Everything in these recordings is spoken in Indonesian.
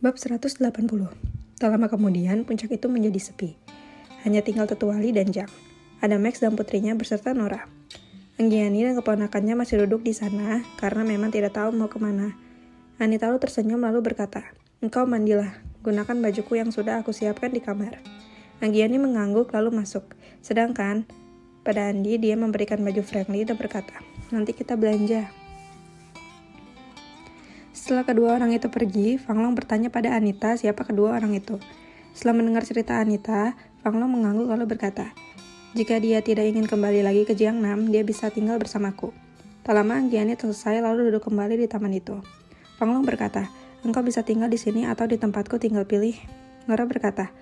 Bab 180. Tak lama kemudian, puncak itu menjadi sepi. Hanya tinggal Tetuali dan Jang. Ada Max dan putrinya beserta Nora. Anggiani dan keponakannya masih duduk di sana karena memang tidak tahu mau kemana. Anita lalu tersenyum lalu berkata, "Engkau mandilah, gunakan bajuku yang sudah aku siapkan di kamar." Anggiani mengangguk lalu masuk. Sedangkan pada Andi, dia memberikan baju Frankly dan berkata, "Nanti kita belanja." Setelah kedua orang itu pergi, Fang Long bertanya pada Anita siapa kedua orang itu. Setelah mendengar cerita Anita, Fang Long mengangguk lalu berkata, "Jika dia tidak ingin kembali lagi ke Jiangnam, dia bisa tinggal bersamaku." Tak lama Anggiani selesai lalu duduk kembali di taman itu. Fang Long berkata, "Engkau bisa tinggal di sini atau di tempatku, tinggal pilih." Nora berkata,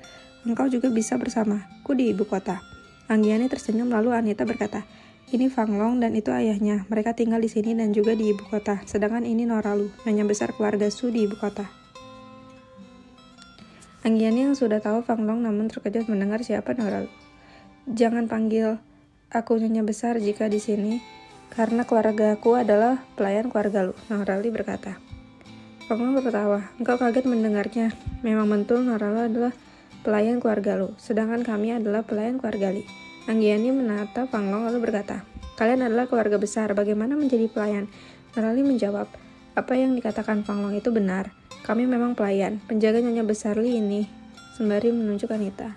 "Engkau juga bisa bersamaku di ibu kota." Anggiani tersenyum lalu Anita berkata, "Ini Fang Long dan itu ayahnya. Mereka tinggal di sini dan juga di ibu kota. Sedangkan ini Nora Lu, nyonya besar keluarga Su di ibu kota." Anggiani yang sudah tahu Fang Long namun terkejut mendengar siapa Nora Lu. "Jangan panggil aku nyonya besar jika di sini, karena keluargaku adalah pelayan keluarga Lu," Nora Lu berkata. Fang Long tertawa. "Engkau kaget mendengarnya. Memang betul Nora Lu adalah pelayan keluarga Lu, sedangkan kami adalah pelayan keluarga Li." Anggiani menatap Fang Long lalu berkata, "Kalian adalah keluarga besar, bagaimana menjadi pelayan?" Nora Li menjawab, "Apa yang dikatakan Fang Long itu benar. Kami memang pelayan, penjaga nyonya besar Li ini," sembari menunjuk Anita.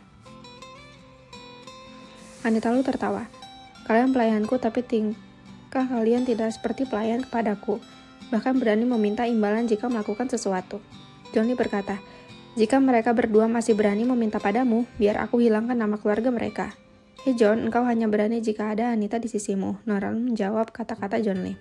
Anita lalu tertawa. "Kalian pelayanku, tapi tingkah kalian tidak seperti pelayan kepadaku. Bahkan berani meminta imbalan jika melakukan sesuatu." John Lee berkata, "Jika mereka berdua masih berani meminta padamu, biar aku hilangkan nama keluarga mereka." "Hei John, engkau hanya berani jika ada Anita di sisimu," Nora Lu menjawab kata-kata John Lee.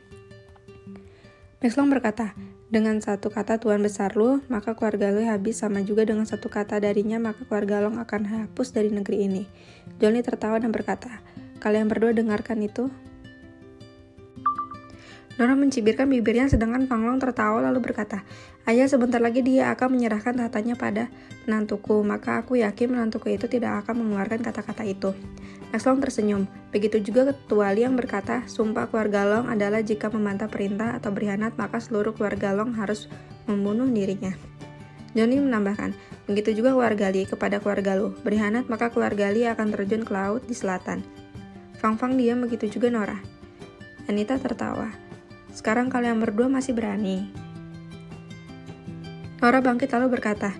Max Long berkata, "Dengan satu kata Tuan Besar Lu, maka keluarga Lu habis, sama juga dengan satu kata darinya, maka keluarga Long akan hapus dari negeri ini." John Lee tertawa dan berkata, "Kalian berdua dengarkan itu?" Nora mencibirkan bibirnya sedangkan Fang Long tertawa lalu berkata, "Ayah, sebentar lagi dia akan menyerahkan tahtanya pada menantuku, maka aku yakin menantuku itu tidak akan mengeluarkan kata-kata itu." Max Long tersenyum. Begitu juga Ketua Li yang berkata, "Sumpah keluarga Long adalah jika membantah perintah atau berkhianat, maka seluruh keluarga Long harus membunuh dirinya." John Lee menambahkan, "Begitu juga keluarga Li kepada keluarga Lu. Berkhianat maka keluarga Li akan terjun ke laut di selatan." Fang diam, begitu juga Nora. Anita tertawa. "Sekarang kalian berdua masih berani." Nora bangkit lalu berkata,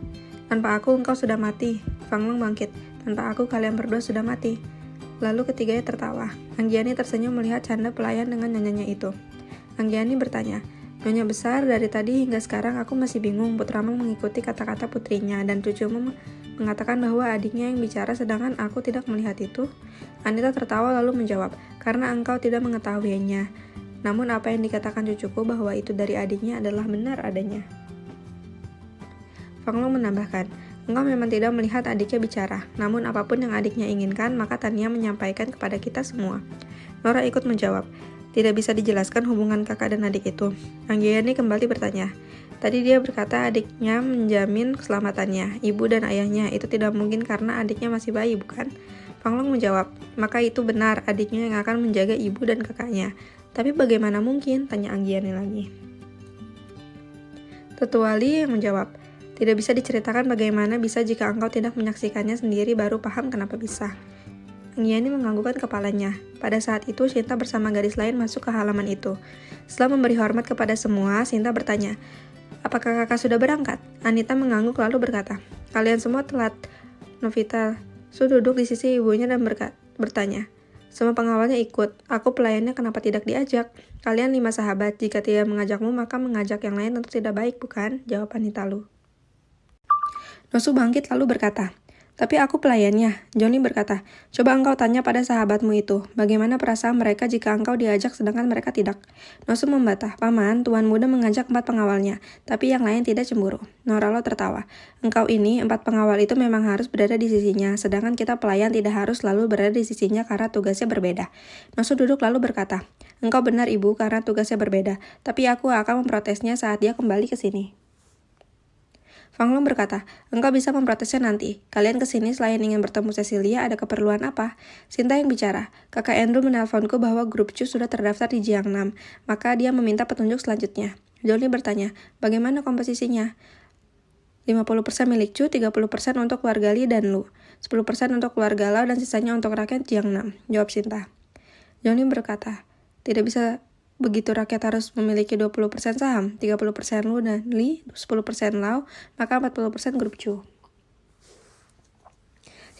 "Tanpa aku engkau sudah mati." Fang Long bangkit, "Tanpa aku kalian berdua sudah mati." Lalu ketiganya tertawa. Anggiani tersenyum melihat canda pelayan dengan nyonyanya itu. Anggiani bertanya, "Nyonya besar, dari tadi hingga sekarang aku masih bingung." Putramu mengikuti kata-kata putrinya dan cucumu mengatakan bahwa adiknya yang bicara sedangkan aku tidak melihat itu. Anita tertawa lalu menjawab, "Karena engkau tidak mengetahuinya. Namun apa yang dikatakan cucuku bahwa itu dari adiknya adalah benar adanya." Fang Long menambahkan, "Engkau memang tidak melihat adiknya bicara. Namun apapun yang adiknya inginkan, maka Tania menyampaikan kepada kita semua." Nora ikut menjawab, "Tidak bisa dijelaskan hubungan kakak dan adik itu." Anggiani kembali bertanya, "Tadi dia berkata adiknya menjamin keselamatannya, ibu dan ayahnya. Itu tidak mungkin karena adiknya masih bayi, bukan?" Fang Long menjawab, "Maka itu benar, adiknya yang akan menjaga ibu dan kakaknya." "Tapi bagaimana mungkin?" tanya Anggiani lagi. Tetua Li yang menjawab, "Tidak bisa diceritakan bagaimana bisa jika engkau tidak menyaksikannya sendiri baru paham kenapa bisa." Anggiani menganggukkan kepalanya. Pada saat itu, Sinta bersama gadis lain masuk ke halaman itu. Setelah memberi hormat kepada semua, Sinta bertanya, "Apakah kakak sudah berangkat?" Anita mengangguk lalu berkata, "Kalian semua telat." Novita Su duduk di sisi ibunya dan bertanya, "Semua pengawalnya ikut. Aku pelayannya kenapa tidak diajak?" "Kalian 5 sahabat. Jika tidak mengajakmu, maka mengajak yang lain tentu tidak baik, bukan?" jawab Anita Lu. Nosu bangkit lalu berkata, "Tapi aku pelayannya." Johnny berkata, "Coba engkau tanya pada sahabatmu itu, bagaimana perasaan mereka jika engkau diajak sedangkan mereka tidak." Nosu membantah, "Paman, Tuan Muda mengajak 4 pengawalnya, tapi yang lain tidak cemburu." Nora Lu tertawa, "Engkau ini 4 pengawal itu memang harus berada di sisinya, sedangkan kita pelayan tidak harus selalu berada di sisinya karena tugasnya berbeda." Nosu duduk lalu berkata, "Engkau benar ibu karena tugasnya berbeda, tapi aku akan memprotesnya saat dia kembali ke sini." Fang Long berkata, "Engkau bisa memprotesnya nanti. Kalian kesini selain ingin bertemu Cecilia, ada keperluan apa?" Sinta yang bicara, "Kakak Andrew menelponku bahwa grup Chu sudah terdaftar di Jiangnam, maka dia meminta petunjuk selanjutnya." Johnny bertanya, "Bagaimana komposisinya?" 50% milik Chu, 30% untuk keluarga Li dan Lu, 10% untuk keluarga Lau, dan sisanya untuk rakyat Jiangnam, jawab Sinta. Johnny berkata, tidak bisa begitu, rakyat harus memiliki 20% saham, 30% Lu dan Li, 10% Lau, maka 40% grup Chu.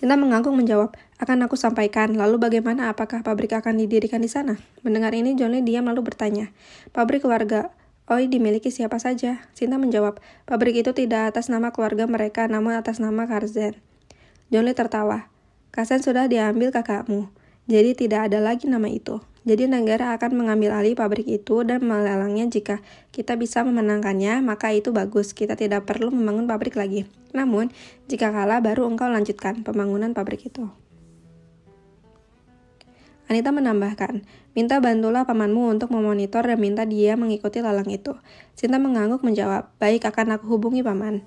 Sinta mengangguk menjawab, akan aku sampaikan, lalu bagaimana, apakah pabrik akan didirikan di sana? Mendengar ini, Johnny diam lalu bertanya, pabrik keluarga Oi dimiliki siapa saja? Sinta menjawab, pabrik itu tidak atas nama keluarga mereka, namun atas nama Karzen. Johnny tertawa, Karzen sudah diambil kakakmu, jadi tidak ada lagi nama itu. Jadi negara akan mengambil alih pabrik itu dan melelangnya. Jika kita bisa memenangkannya, maka itu bagus. Kita tidak perlu membangun pabrik lagi. Namun, jika kalah, baru engkau lanjutkan pembangunan pabrik itu. Anita menambahkan, minta bantulah pamanmu untuk memonitor dan minta dia mengikuti lelang itu. Sinta mengangguk menjawab, baik, akan aku hubungi paman.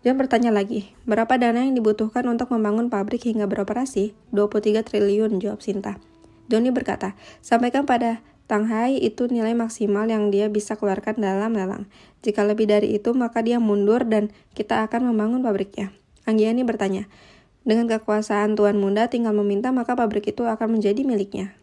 John bertanya lagi, berapa dana yang dibutuhkan untuk membangun pabrik hingga beroperasi? 23 triliun, jawab Sinta. Johnny berkata, sampaikan pada Tang Hai itu nilai maksimal yang dia bisa keluarkan dalam lelang. Jika lebih dari itu, maka dia mundur dan kita akan membangun pabriknya. Anggiani bertanya, dengan kekuasaan Tuan Muda tinggal meminta maka pabrik itu akan menjadi miliknya.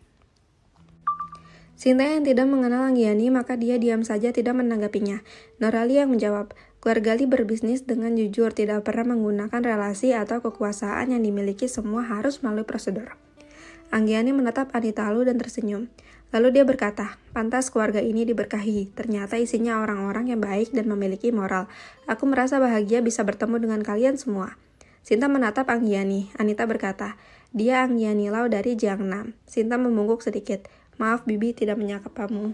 Sinta yang tidak mengenal Anggiani maka dia diam saja tidak menanggapinya. Norali yang menjawab, keluarga Li berbisnis dengan jujur, tidak pernah menggunakan relasi atau kekuasaan yang dimiliki, semua harus melalui prosedur. Anggiani menatap Anita Lu dan tersenyum. Lalu dia berkata, pantas keluarga ini diberkahi. Ternyata isinya orang-orang yang baik dan memiliki moral. Aku merasa bahagia bisa bertemu dengan kalian semua. Sinta menatap Anggiani. Anita berkata, dia Anggiani Lau dari Jiangnam. Sinta membungkuk sedikit. Maaf Bibi tidak menyapa kamu.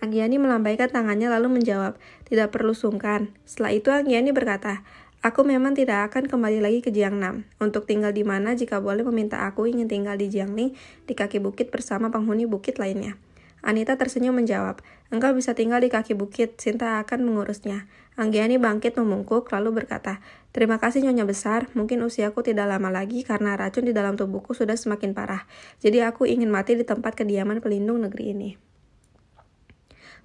Anggiani melambaikan tangannya lalu menjawab, tidak perlu sungkan. Setelah itu Anggiani berkata, aku memang tidak akan kembali lagi ke Jiangnam. Untuk tinggal di mana, jika boleh meminta, aku ingin tinggal di Jiangling, di kaki bukit bersama penghuni bukit lainnya. Anita tersenyum menjawab, engkau bisa tinggal di kaki bukit, Sinta akan mengurusnya. Anggiani bangkit membungkuk lalu berkata, terima kasih Nyonya Besar, mungkin usiaku tidak lama lagi karena racun di dalam tubuhku sudah semakin parah. Jadi aku ingin mati di tempat kediaman pelindung negeri ini.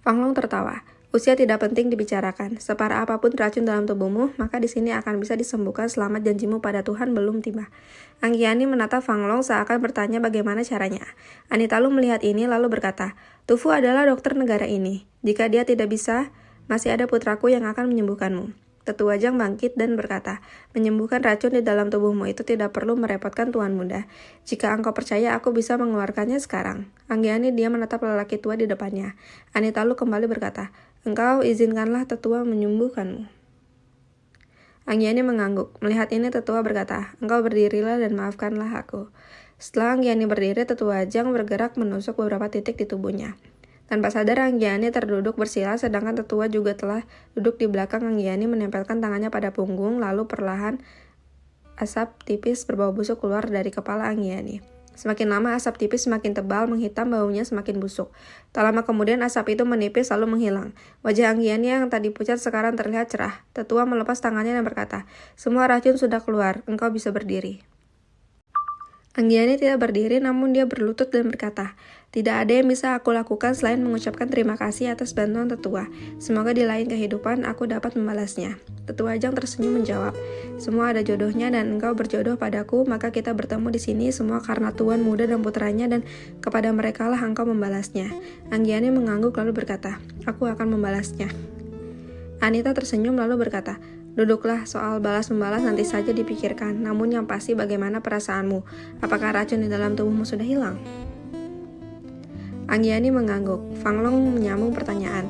Fang Long tertawa. Usia tidak penting dibicarakan. Separah apapun racun dalam tubuhmu, maka di sini akan bisa disembuhkan selama janjimu pada Tuhan belum tiba. Anggiani menatap Fang Long seakan bertanya bagaimana caranya. Anita Lu melihat ini lalu berkata, Tufu adalah dokter negara ini. Jika dia tidak bisa, masih ada putraku yang akan menyembuhkanmu. Tetua Jang bangkit dan berkata, menyembuhkan racun di dalam tubuhmu itu tidak perlu merepotkan Tuan Muda. Jika engkau percaya, aku bisa mengeluarkannya sekarang. Anggiani dia menatap lelaki tua di depannya. Anita Lu kembali berkata, engkau izinkanlah tetua menyembuhkanmu. Anggiani mengangguk. Melihat ini tetua berkata, engkau berdirilah dan maafkanlah aku. Setelah Anggiani berdiri, tetua Jang bergerak menusuk beberapa titik di tubuhnya. Tanpa sadar Anggiani terduduk bersila, sedangkan tetua juga telah duduk di belakang Anggiani menempelkan tangannya pada punggung, lalu perlahan asap tipis berbau busuk keluar dari kepala Anggiani. Semakin lama asap tipis semakin tebal, menghitam, baunya semakin busuk. Tak lama kemudian asap itu menipis lalu menghilang. Wajah Anggiani yang tadi pucat sekarang terlihat cerah. Tetua melepas tangannya dan berkata, semua racun sudah keluar, engkau bisa berdiri. Anggiani tidak berdiri namun dia berlutut dan berkata, tidak ada yang bisa aku lakukan selain mengucapkan terima kasih atas bantuan tetua. Semoga di lain kehidupan aku dapat membalasnya. Tetua Jang tersenyum menjawab, semua ada jodohnya dan engkau berjodoh padaku, maka kita bertemu di sini semua karena Tuan Muda dan putranya dan kepada merekalah engkau membalasnya. Anggiani mengangguk lalu berkata, aku akan membalasnya. Anita tersenyum lalu berkata, duduklah, soal balas-membalas nanti saja dipikirkan, namun yang pasti bagaimana perasaanmu? Apakah racun di dalam tubuhmu sudah hilang? Anggiani mengangguk. Fang Long menyambung pertanyaan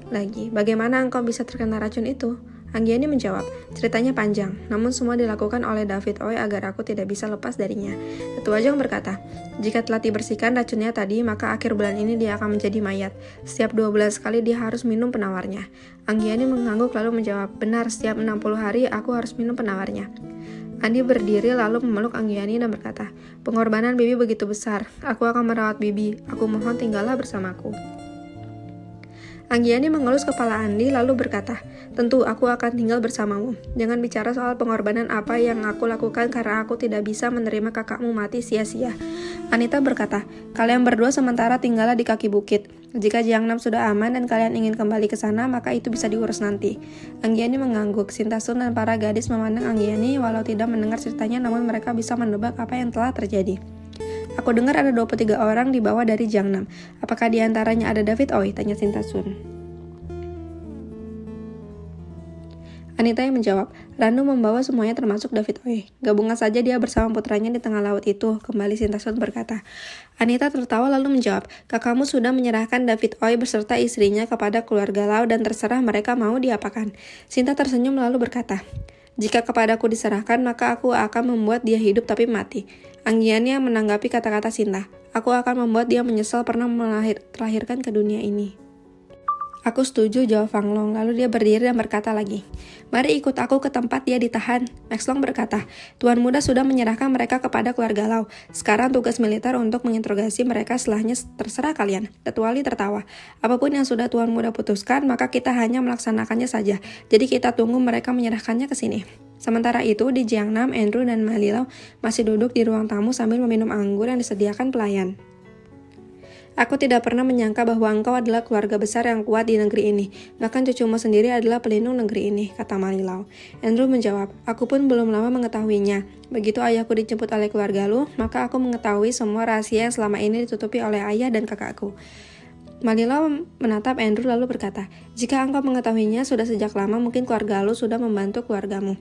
lagi, bagaimana engkau bisa terkena racun itu? Anggiani menjawab, ceritanya panjang, namun semua dilakukan oleh David Oi agar aku tidak bisa lepas darinya. Tetua Jang berkata, jika telah dibersihkan racunnya tadi, maka akhir bulan ini dia akan menjadi mayat. Setiap 2 bulan sekali dia harus minum penawarnya. Anggiani mengangguk lalu menjawab, benar, setiap 60 hari aku harus minum penawarnya. Andi berdiri lalu memeluk Anggiani dan berkata, pengorbanan Bibi begitu besar, aku akan merawat Bibi, aku mohon tinggallah bersamaku. Anggiani mengelus kepala Andi lalu berkata, "Tentu aku akan tinggal bersamamu. Jangan bicara soal pengorbanan apa yang aku lakukan karena aku tidak bisa menerima kakakmu mati sia-sia." Anita berkata, "Kalian berdua sementara tinggallah di kaki bukit. Jika Jiangnam sudah aman dan kalian ingin kembali ke sana, maka itu bisa diurus nanti." Anggiani mengangguk. Sintasun dan para gadis memandang Anggiani walau tidak mendengar ceritanya, namun mereka bisa menebak apa yang telah terjadi. "Aku dengar ada 23 orang dibawa dari Jiangnam. Apakah di antaranya ada David Oi?" tanya Sintasun. Anita yang menjawab, "Randu membawa semuanya termasuk David Oi. Gabungan saja dia bersama putranya di tengah laut itu," kembali Sintasun berkata. Anita tertawa lalu menjawab, "Kakakmu sudah menyerahkan David Oi beserta istrinya kepada keluarga Lau dan terserah mereka mau diapakan." Sinta tersenyum lalu berkata, "Jika kepadaku diserahkan, maka aku akan membuat dia hidup tapi mati." Anggiani yang menanggapi kata-kata Sinta, "Aku akan membuat dia menyesal pernah terlahirkan ke dunia ini." "Aku setuju," jawab Fang Long. Lalu dia berdiri dan berkata lagi, "Mari ikut aku ke tempat dia ditahan." Max Long berkata, "Tuan muda sudah menyerahkan mereka kepada keluarga Lau. Sekarang tugas militer untuk menginterogasi mereka, setelahnya terserah kalian." Tetuali tertawa, "Apapun yang sudah tuan muda putuskan, maka kita hanya melaksanakannya saja. Jadi kita tunggu mereka menyerahkannya ke sini." Sementara itu, di Jiangnam, Andrew dan Malilau masih duduk di ruang tamu sambil meminum anggur yang disediakan pelayan. "Aku tidak pernah menyangka bahwa engkau adalah keluarga besar yang kuat di negeri ini. Bahkan cucumu sendiri adalah pelindung negeri ini," kata Malilau. Andrew menjawab, "Aku pun belum lama mengetahuinya. Begitu ayahku dijemput oleh keluarga Lu, maka aku mengetahui semua rahasia yang selama ini ditutupi oleh ayah dan kakakku." Malilau menatap Andrew lalu berkata, "Jika engkau mengetahuinya sudah sejak lama, mungkin keluarga Lu sudah membantu keluargamu."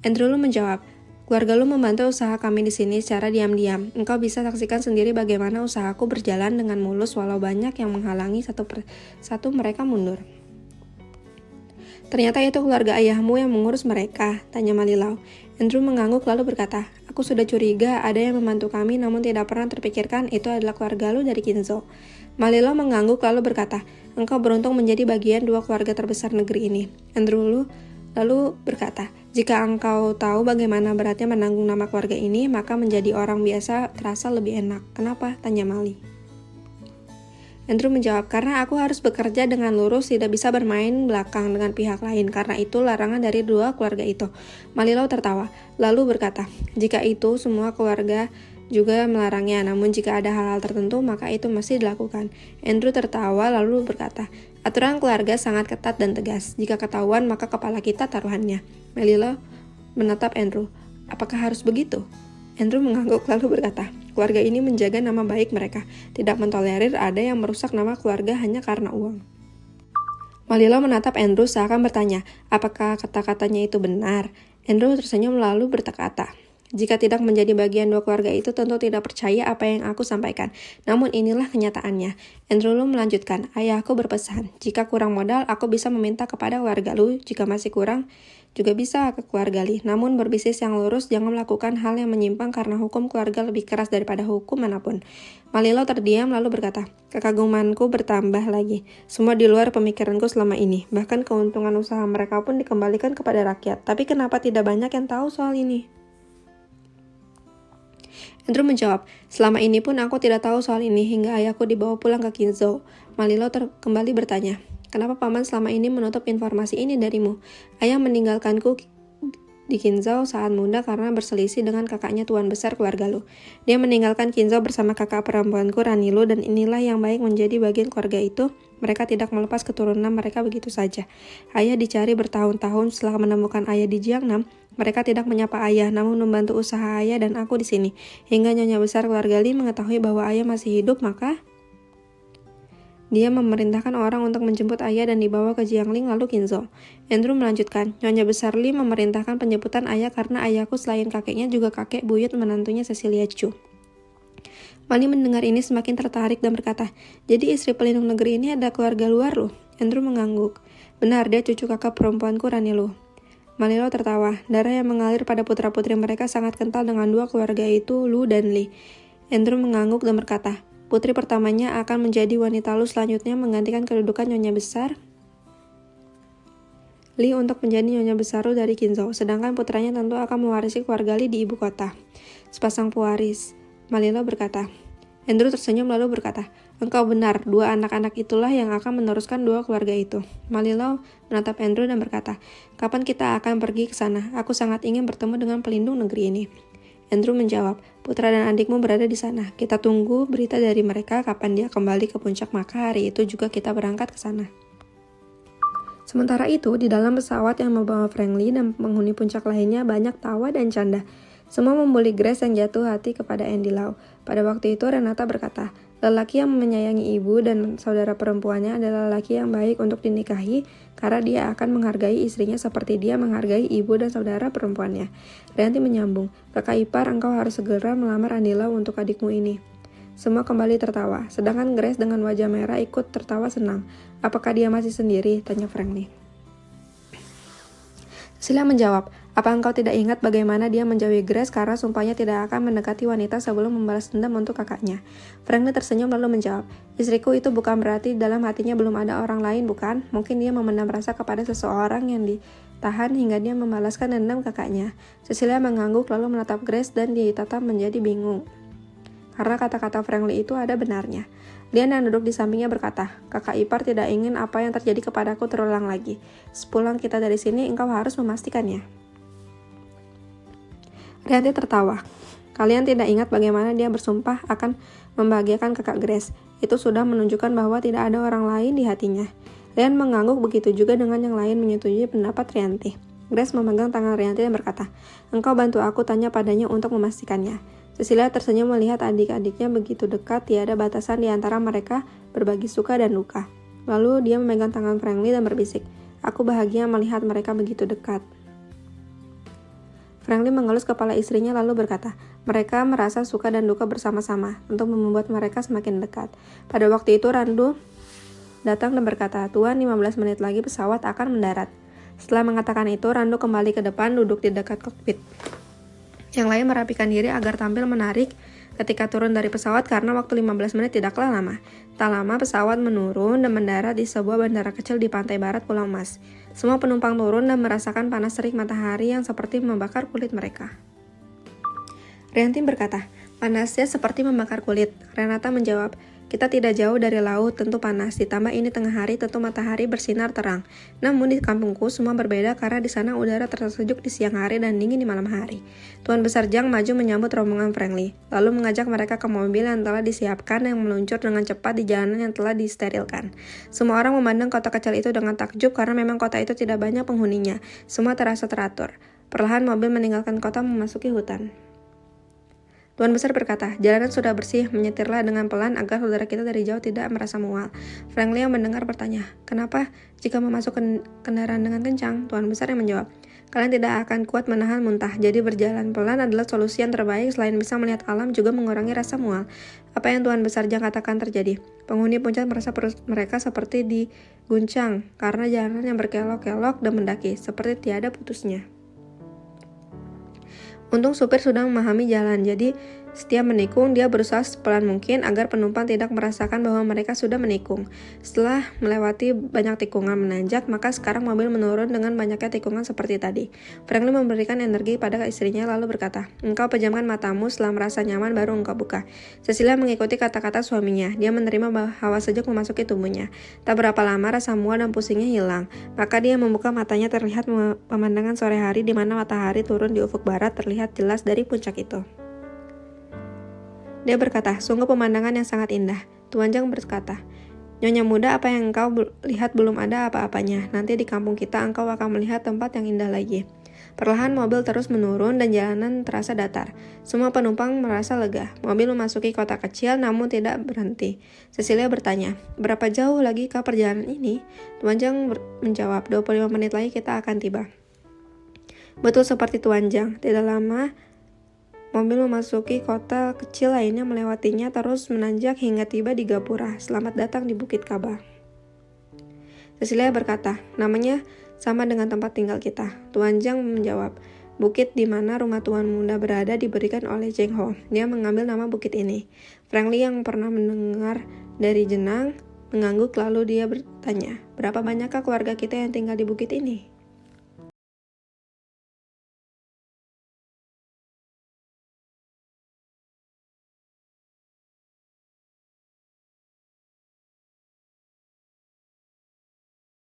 Andrew menjawab, "Keluarga Lu membantu usaha kami di sini secara diam-diam. Engkau bisa saksikan sendiri bagaimana usahaku berjalan dengan mulus walau banyak yang menghalangi, satu persatu mereka mundur." "Ternyata itu keluarga ayahmu yang mengurus mereka?" tanya Malilau. Andrew mengangguk lalu berkata, "Aku sudah curiga ada yang membantu kami, namun tidak pernah terpikirkan itu adalah keluarga Lu dari Kinzo." Malilau mengangguk lalu berkata, "Engkau beruntung menjadi bagian dua keluarga terbesar negeri ini." Andrew lalu berkata, "Jika engkau tahu bagaimana beratnya menanggung nama keluarga ini, maka menjadi orang biasa terasa lebih enak." "Kenapa?" tanya Mali. Andrew menjawab, "Karena aku harus bekerja dengan lurus, tidak bisa bermain belakang dengan pihak lain. Karena itu larangan dari dua keluarga itu." Malilau tertawa, lalu berkata, "Jika itu semua keluarga juga melarangnya, namun jika ada hal-hal tertentu, maka itu masih dilakukan." Andrew tertawa lalu berkata, "Aturan keluarga sangat ketat dan tegas. Jika ketahuan, maka kepala kita taruhannya." Malilau menatap Andrew, "Apakah harus begitu?" Andrew mengangguk lalu berkata, "Keluarga ini menjaga nama baik mereka, tidak mentolerir ada yang merusak nama keluarga hanya karena uang." Malilau menatap Andrew seakan bertanya, apakah kata-katanya itu benar? Andrew tersenyum lalu berkata, "Jika tidak menjadi bagian dua keluarga itu, tentu tidak percaya apa yang aku sampaikan. Namun inilah kenyataannya." Andrew melanjutkan, "Ayahku berpesan, jika kurang modal, aku bisa meminta kepada keluarga Lu. Jika masih kurang, juga bisa ke keluarga Li. Namun berbisnis yang lurus, jangan melakukan hal yang menyimpang karena hukum keluarga lebih keras daripada hukum manapun." Malilau terdiam lalu berkata, "Kekagumanku bertambah lagi. Semua di luar pemikiranku selama ini. Bahkan keuntungan usaha mereka pun dikembalikan kepada rakyat. Tapi kenapa tidak banyak yang tahu soal ini?" Andrew menjawab, "Selama ini pun aku tidak tahu soal ini hingga ayahku dibawa pulang ke Kinzo." Malilau kembali bertanya, "Kenapa paman selama ini menutup informasi ini darimu?" "Ayah meninggalkanku di Kinzo saat muda karena berselisih dengan kakaknya tuan besar keluarga Lu. Dia meninggalkan Kinzo bersama kakak perempuanku Rani Lu, dan inilah yang baik menjadi bagian keluarga itu. Mereka tidak melepas keturunan mereka begitu saja. Ayah dicari bertahun-tahun. Setelah menemukan ayah di Jiangnam, mereka tidak menyapa ayah, namun membantu usaha ayah dan aku di sini. Hingga nyonya besar keluarga Li mengetahui bahwa ayah masih hidup, maka dia memerintahkan orang untuk menjemput ayah dan dibawa ke Jiangling lalu Kinzo." Andrew melanjutkan, "Nyonya besar Li memerintahkan penjemputan ayah karena ayahku selain kakeknya juga kakek buyut menantunya Cecilia Chu." Mali mendengar ini semakin tertarik dan berkata, "Jadi istri pelindung negeri ini ada keluarga luar Lu?" Andrew mengangguk, "Benar, dia cucu kakak perempuanku Rani Lu." Malilau tertawa, darah yang mengalir pada putra-putri mereka sangat kental dengan dua keluarga itu, Lu dan Li. Andrew mengangguk dan berkata, "Putri pertamanya akan menjadi wanita Lu selanjutnya menggantikan kedudukan nyonya besar Li untuk menjadi nyonya besar Lu dari Kinzo, sedangkan putranya tentu akan mewarisi keluarga Li di ibu kota." "Sepasang pewaris," Malilau berkata. Andrew tersenyum lalu berkata, engkau benar, 2 anak-anak itulah yang akan meneruskan 2 keluarga itu. Malilau menatap Andrew dan berkata, kapan kita akan pergi ke sana? Aku sangat ingin bertemu dengan pelindung negeri ini. Andrew menjawab, putra dan adikmu berada di sana. Kita tunggu berita dari mereka kapan dia kembali ke puncak, maka hari itu juga kita berangkat ke sana. Sementara itu, di dalam pesawat yang membawa Franklin dan penghuni puncak lainnya banyak tawa dan canda. Semua membuli Grace yang jatuh hati kepada Andy Lau. Pada waktu itu Renata berkata, lelaki yang menyayangi ibu dan saudara perempuannya adalah lelaki yang baik untuk dinikahi karena dia akan menghargai istrinya seperti dia menghargai ibu dan saudara perempuannya. Rianti menyambung, kakak ipar, engkau harus segera melamar Andy Lau untuk adikmu ini. Semua kembali tertawa, sedangkan Grace dengan wajah merah ikut tertawa senang. Apakah dia masih sendiri? Tanya Franklin. Cecilia menjawab, apa engkau tidak ingat bagaimana dia menjauhi Grace karena sumpahnya tidak akan mendekati wanita sebelum membalas dendam untuk kakaknya? Franklin tersenyum lalu menjawab, istriku itu bukan berarti dalam hatinya belum ada orang lain, bukan? Mungkin dia memendam rasa kepada seseorang yang ditahan hingga dia membalaskan dendam kakaknya. Cecilia mengangguk lalu menatap Grace dan ditatap menjadi bingung. Karena kata-kata Franklin itu ada benarnya. Lian yang duduk di sampingnya berkata, kakak ipar tidak ingin apa yang terjadi kepadaku terulang lagi. Sepulang kita dari sini, engkau harus memastikannya. Rianti tertawa. Kalian tidak ingat bagaimana dia bersumpah akan membahagiakan kakak Grace. Itu sudah menunjukkan bahwa tidak ada orang lain di hatinya. Lian mengangguk, begitu juga dengan yang lain menyetujui pendapat Rianti. Grace memegang tangan Rianti dan berkata, engkau bantu aku tanya padanya untuk memastikannya. Cecilia tersenyum melihat adik-adiknya begitu dekat, tiada batasan di antara mereka berbagi suka dan duka. Lalu dia memegang tangan Franklin dan berbisik, aku bahagia melihat mereka begitu dekat. Franklin mengelus kepala istrinya lalu berkata, mereka merasa suka dan duka bersama-sama untuk membuat mereka semakin dekat. Pada waktu itu Randu datang dan berkata, Tuan, 15 menit lagi pesawat akan mendarat. Setelah mengatakan itu, Randu kembali ke depan duduk di dekat kokpit. Yang lain merapikan diri agar tampil menarik ketika turun dari pesawat karena waktu 15 menit tidaklah lama. Tak lama pesawat menurun dan mendarat di sebuah bandara kecil di pantai barat Pulau Mas. Semua penumpang turun dan merasakan panas terik matahari yang seperti membakar kulit mereka. Rianti berkata, panasnya seperti membakar kulit. Renata menjawab, kita tidak jauh dari laut, tentu panas. Ditambah ini tengah hari, tentu matahari bersinar terang. Namun di kampungku semua berbeda karena di sana udara terasa sejuk di siang hari dan dingin di malam hari. Tuan Besar Jiang maju menyambut rombongan Franklin, lalu mengajak mereka ke mobil yang telah disiapkan yang meluncur dengan cepat di jalanan yang telah disterilkan. Semua orang memandang kota kecil itu dengan takjub karena memang kota itu tidak banyak penghuninya. Semua terasa teratur. Perlahan mobil meninggalkan kota memasuki hutan. Tuan Besar berkata, jalanan sudah bersih, menyetirlah dengan pelan agar saudara kita dari jauh tidak merasa mual. Franklin yang mendengar bertanya, kenapa jika memasuk kendaraan dengan kencang? Tuan Besar yang menjawab, kalian tidak akan kuat menahan muntah, jadi berjalan pelan adalah solusi yang terbaik selain bisa melihat alam juga mengurangi rasa mual. Apa yang Tuan Besar Jiang katakan terjadi? Penghuni puncak merasa perut mereka seperti diguncang karena jalanan yang berkelok-kelok dan mendaki, seperti tiada putusnya. Untung supir sudah memahami jalan, jadi setiap menikung dia berusaha sepelan mungkin agar penumpang tidak merasakan bahwa mereka sudah menikung. Setelah melewati banyak tikungan menanjak, maka sekarang mobil menurun dengan banyaknya tikungan seperti tadi. Franklin memberikan energi pada istrinya lalu berkata, engkau pejamkan matamu, setelah merasa nyaman baru engkau buka. Cecilia mengikuti kata-kata suaminya, dia menerima hawa sejuk memasuki tubuhnya. Tak berapa lama rasa mual dan pusingnya hilang, maka dia membuka matanya terlihat pemandangan sore hari di mana matahari turun di ufuk barat terlihat jelas dari puncak itu. Dia berkata, sungguh pemandangan yang sangat indah. Tuan Jiang berkata, Nyonya muda, apa yang engkau lihat belum ada apa-apanya. Nanti di kampung kita engkau akan melihat tempat yang indah lagi. Perlahan mobil terus menurun dan jalanan terasa datar. Semua penumpang merasa lega. Mobil memasuki kota kecil namun tidak berhenti. Cecilia bertanya, berapa jauh lagi kah perjalanan ini? Tuan Jiang menjawab, 25 menit lagi kita akan tiba. Betul seperti Tuan Jiang, tidak lama mobil memasuki kota kecil lainnya melewatinya terus menanjak hingga tiba di Gapura. Selamat datang di Bukit Kaba. Cecilia berkata, namanya sama dengan tempat tinggal kita. Tuan Jiang menjawab, bukit di mana rumah Tuan Muda berada diberikan oleh Zheng Ho. Dia mengambil nama bukit ini. Franklin yang pernah mendengar dari Jenang mengangguk lalu dia bertanya, berapa banyakkah keluarga kita yang tinggal di bukit ini?